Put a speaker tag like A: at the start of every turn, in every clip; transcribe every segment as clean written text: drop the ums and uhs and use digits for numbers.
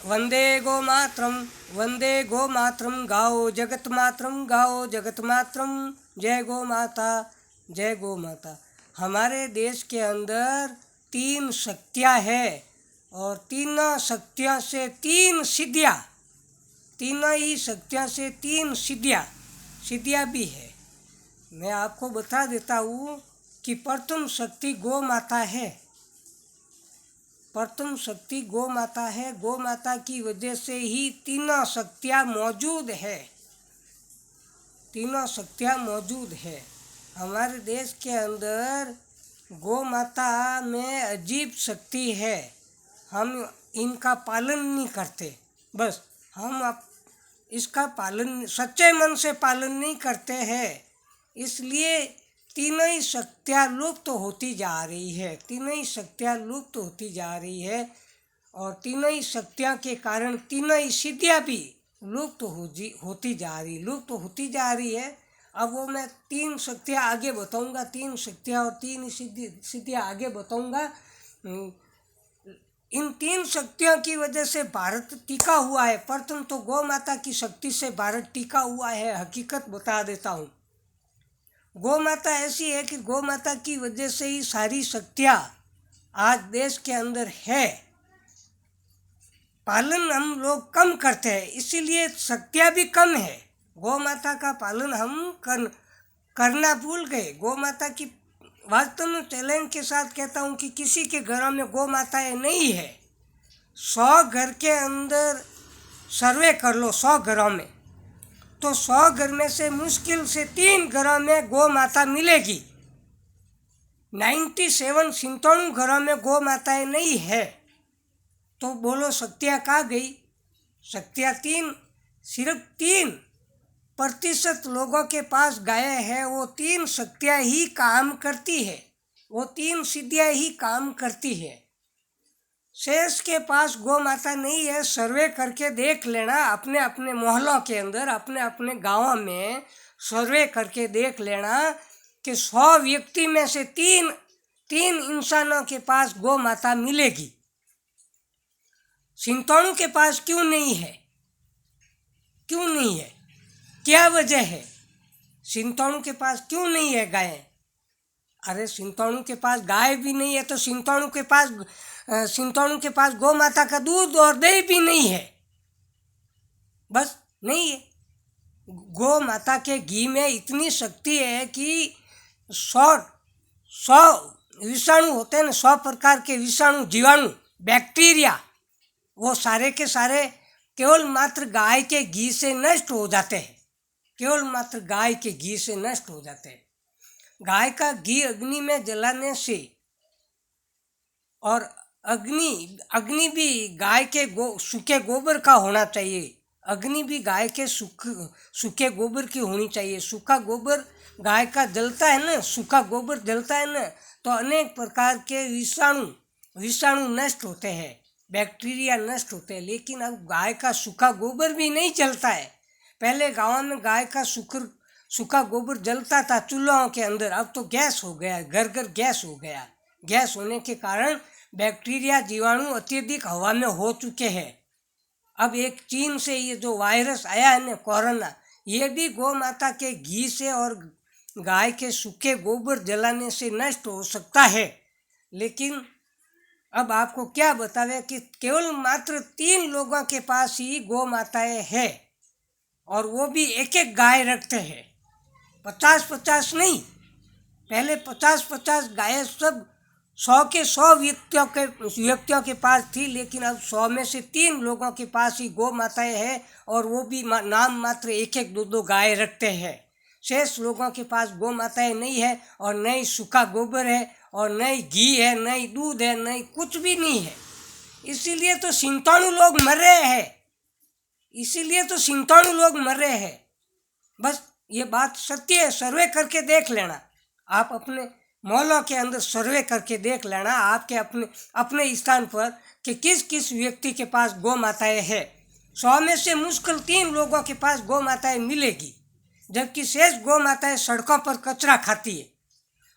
A: वंदे गो मातरम, वंदे गो मातरम, गाओ जगत मातरम, गाओ जगत मातरम, जय गो माता, जय गो माता। हमारे देश के अंदर 3 शक्तियाँ हैं और तीनों शक्तियों से 3 सिद्धियाँ, तीनों ही शक्तियों से 3 सिद्धियाँ भी है। मैं आपको बता देता हूँ कि प्रथम शक्ति गौ माता है। प्रथम शक्ति गौ माता है। गौ माता की वजह से ही तीनों शक्तियाँ मौजूद है, तीनों शक्तियाँ मौजूद है। हमारे देश के अंदर गौ माता में अजीब शक्ति है। हम इनका पालन नहीं करते, बस हम इसका पालन सच्चे मन से पालन नहीं करते हैं, इसलिए तीनों ही शक्तियाँ लुप्त होती जा रही है, तीनों ही शक्तियाँ लुप्त होती जा रही है। और तीनों ही शक्तियाँ के कारण तीनों ही सिद्धियाँ भी लुप्त होती जा रही है। अब वो मैं 3 शक्तियाँ आगे बताऊंगा, 3 शक्तियाँ और 3 सिद्धियाँ आगे बताऊंगा। इन 3 शक्तियों की वजह से भारत टिका हुआ है। प्रथम तो गौ माता की शक्ति से भारत टिका हुआ है, हकीकत बता देता हूँ। गौ माता ऐसी है कि गौ माता की वजह से ही सारी शक्तियाँ आज देश के अंदर है। पालन हम लोग कम करते हैं, इसीलिए शक्तियाँ भी कम है। गौ माता का पालन हम करना भूल गए। गौ माता की वास्तव में चैलेंज के साथ कहता हूँ कि किसी के घरों में गौ माताएं नहीं है। 100 घर के अंदर सर्वे कर लो, 100 घरों में, तो 100 घर में से मुश्किल से 3 घरों में गौ माता मिलेगी। 97 घरों में गौ माताएं नहीं है। तो बोलो शक्तियाँ कहाँ गई? शक्तियाँ सिर्फ 3% लोगों के पास गाय है। वो 3 शक्तियाँ ही काम करती है, वो 3 सिद्धियाँ ही काम करती है। शेष के पास गौ माता नहीं है। सर्वे करके देख लेना, अपने अपने मोहल्लों के अंदर, अपने अपने गाँवों में सर्वे करके देख लेना कि 100 व्यक्ति में से 3 इंसानों के पास गौ माता मिलेगी। 97 के पास क्यों नहीं है? क्यों नहीं है? क्या वजह है? 97 के पास क्यों नहीं है गाय? अरे 97 के पास गाय भी नहीं है तो 97 के पास गौ माता का दूध और दही भी नहीं है, बस नहीं है। गौ माता के घी में इतनी शक्ति है कि 100 विषाणु होते हैं ना, 100 प्रकार के विषाणु, जीवाणु, बैक्टीरिया, वो सारे के सारे केवल मात्र गाय के घी से नष्ट हो जाते हैं, केवल मात्र गाय के घी से नष्ट हो जाते हैं। गाय का घी अग्नि में जलाने से, और अग्नि भी गाय के सूखे गोबर का होना चाहिए। अग्नि भी गाय के सूखे गोबर की होनी चाहिए। सूखा गोबर गाय का जलता है ना, सूखा गोबर जलता है ना, तो अनेक प्रकार के विषाणु नष्ट होते हैं, बैक्टीरिया नष्ट होते हैं। लेकिन अब गाय का सूखा गोबर भी नहीं चलता है। पहले गाँव में गाय का सूखा गोबर जलता था चूल्हों के अंदर, अब तो गैस हो गया, घर घर गैस हो गया। गैस होने के कारण बैक्टीरिया, जीवाणु अत्यधिक हवा में हो चुके हैं। अब एक चीन से ये जो वायरस आया है ना, कोरोना, ये भी गौ माता के घी से और गाय के सूखे गोबर जलाने से नष्ट हो सकता है। लेकिन अब आपको क्या बतावे कि केवल मात्र 3 लोगों के पास ही गौ माताएं है, और वो भी एक एक गाय रखते हैं, 50-50 नहीं। पहले 50-50 गायें सब 100 के 100 व्यक्तियों के पास थी, लेकिन अब 100 में से 3 लोगों के पास ही गौ माताएं हैं, और वो भी नाम मात्र 1-1, 2-2 गाय रखते हैं। शेष लोगों के पास गौ माताएं नहीं है, और न ही सूखा गोबर है, और न ही घी है, न ही दूध है, न ही कुछ भी नहीं है। इसीलिए तो 97 लोग मर रहे हैं, इसीलिए तो 97 लोग मर रहे हैं। बस ये बात सत्य है, सर्वे करके देख लेना। आप अपने मोहल्लों के अंदर सर्वे करके देख लेना, आपके अपने स्थान पर कि किस किस व्यक्ति के पास गौ माताएं है। 100 में से मुश्किल 3 लोगों के पास गौ माताएं मिलेगी, जबकि शेष गौ माताएं सड़कों पर कचरा खाती है,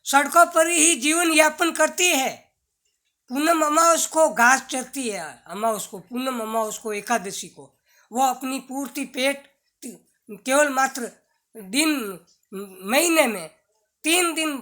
A: सड़कों पर ही जीवन यापन करती है। पूनम अमावस को घास चरती है, अमावस को, पूनम अमावस को, एकादशी को वो अपनी पूर्ति पेट केवल मात्र दिन महीने में 3 दिन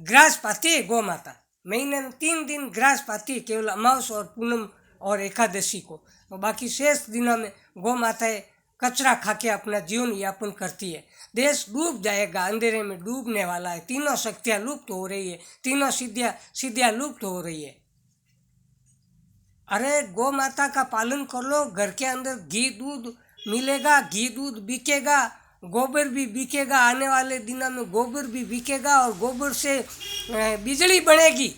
A: ग्रास पाती है गौ माता। महीने में 3 दिन ग्रास पाती है केवल अमावस और पूनम और एकादशी को। और बाकी शेष दिनों में गौ माताएं कचरा खा के अपना जीवन यापन करती है। देश डूब जाएगा, अंधेरे में डूबने वाला है। तीनों शक्तियाँ लुप्त हो रही है, तीनों सिद्धियाँ लुप्त हो रही है। अरे गौ माता का पालन कर लो, घर के अंदर घी दूध मिलेगा, घी दूध बिकेगा, गोबर भी बिकेगा। आने वाले दिनों में गोबर भी बिकेगा और गोबर से बिजली बनेगी।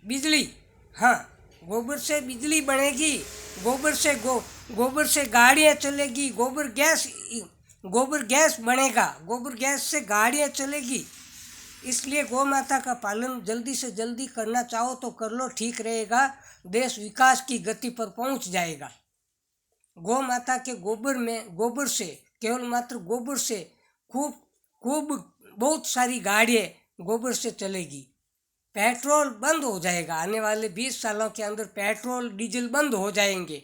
A: बिजली, हाँ, गोबर से बिजली बनेगी, गोबर से गाड़ियाँ चलेगी, गोबर गैस बनेगा, गोबर गैस से गाड़ियाँ चलेगी। इसलिए गौ माता का पालन जल्दी से जल्दी करना चाहो तो कर लो, ठीक रहेगा। देश विकास की गति पर पहुंच जाएगा। गौ माता के गोबर से केवल मात्र गोबर से खूब बहुत सारी गाड़ियाँ गोबर से चलेगी। पेट्रोल बंद हो जाएगा, आने वाले 20 सालों के अंदर पेट्रोल डीजल बंद हो जाएंगे।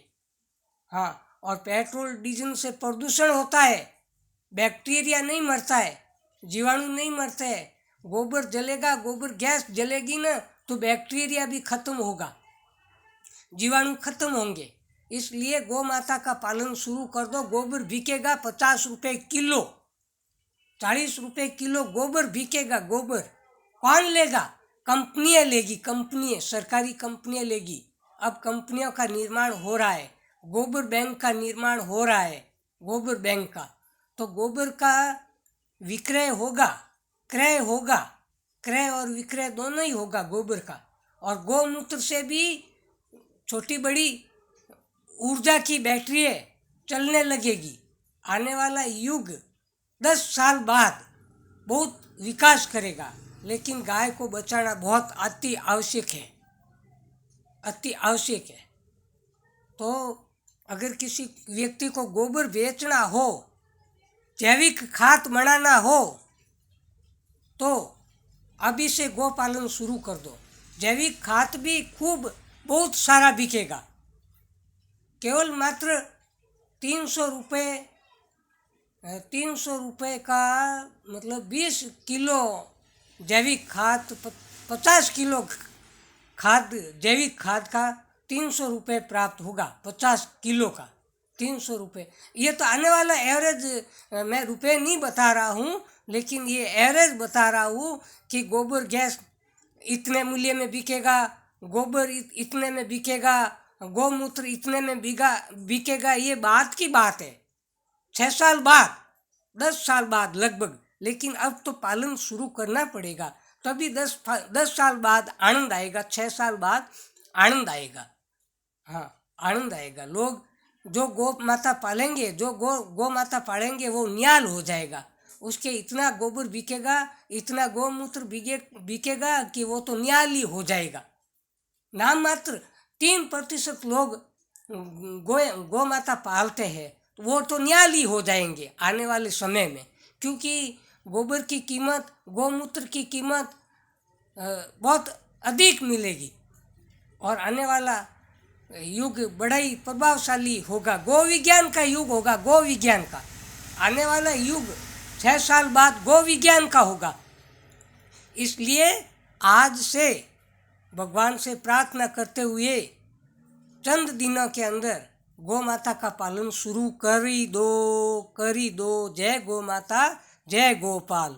A: हाँ, और पेट्रोल डीजल से प्रदूषण होता है, बैक्टीरिया नहीं मरता है, जीवाणु नहीं मरते हैं। गोबर जलेगा, गोबर गैस जलेगी ना तो बैक्टीरिया भी खत्म होगा, जीवाणु खत्म होंगे। इसलिए गौ माता का पालन शुरू कर दो। गोबर बिकेगा 50 रुपये किलो, 40 रुपये किलो गोबर बिकेगा। गोबर कौन लेगा? कंपनियाँ लेगी, कंपनियाँ, सरकारी कंपनियाँ लेगी। अब कंपनियों का निर्माण हो रहा है, गोबर बैंक का निर्माण हो रहा है, गोबर बैंक का। तो गोबर का विक्रय होगा, क्रय और विक्रय दोनों ही होगा गोबर का। और गौमूत्र से भी छोटी बड़ी ऊर्जा की बैटरी चलने लगेगी। आने वाला युग 10 साल बाद बहुत विकास करेगा, लेकिन गाय को बचाना बहुत अति आवश्यक है, अति आवश्यक है। तो अगर किसी व्यक्ति को गोबर बेचना हो, जैविक खाद बनाना हो, तो अभी से गौ पालन शुरू कर दो। जैविक खाद भी खूब बहुत सारा बिकेगा। केवल मात्र 300 रुपये का मतलब 20 किलो जैविक खाद, 50 किलो खाद, जैविक खाद का 300 रुपये प्राप्त होगा। 50 किलो का 300 रुपये। ये तो आने वाला एवरेज, मैं रुपए नहीं बता रहा हूँ, लेकिन ये एवरेज बता रहा हूँ कि गोबर गैस इतने मूल्य में बिकेगा, गोबर इतने में बिकेगा, गौमूत्र इतने में बिकेगा। ये बात की बात है 6 साल बाद, 10 साल बाद लगभग। लेकिन अब तो पालन शुरू करना पड़ेगा, तभी 10 साल बाद आनंद आएगा, 6 साल बाद आनंद आएगा। हाँ, आनंद आएगा। लोग जो गौ माता पालेंगे, जो गौ माता पालेंगे वो नियाल हो जाएगा। उसके इतना गोबर बिकेगा, इतना गौमूत्र बिकेगा कि वो तो नियाल ही हो जाएगा। नाम मात्र 3% लोग गौ माता पालते हैं, वो तो नियाल ही हो जाएंगे आने वाले समय में, क्योंकि गोबर की कीमत, गौमूत्र की कीमत बहुत अधिक मिलेगी। और आने वाला युग बड़ा ही प्रभावशाली होगा, गौ विज्ञान का युग होगा, गौ विज्ञान का। आने वाला युग 6 साल बाद गौ विज्ञान का होगा। इसलिए आज से भगवान से प्रार्थना करते हुए चंद दिनों के अंदर गौ माता का पालन शुरू कर ही दो। जय गौ माता, जय गोपाल।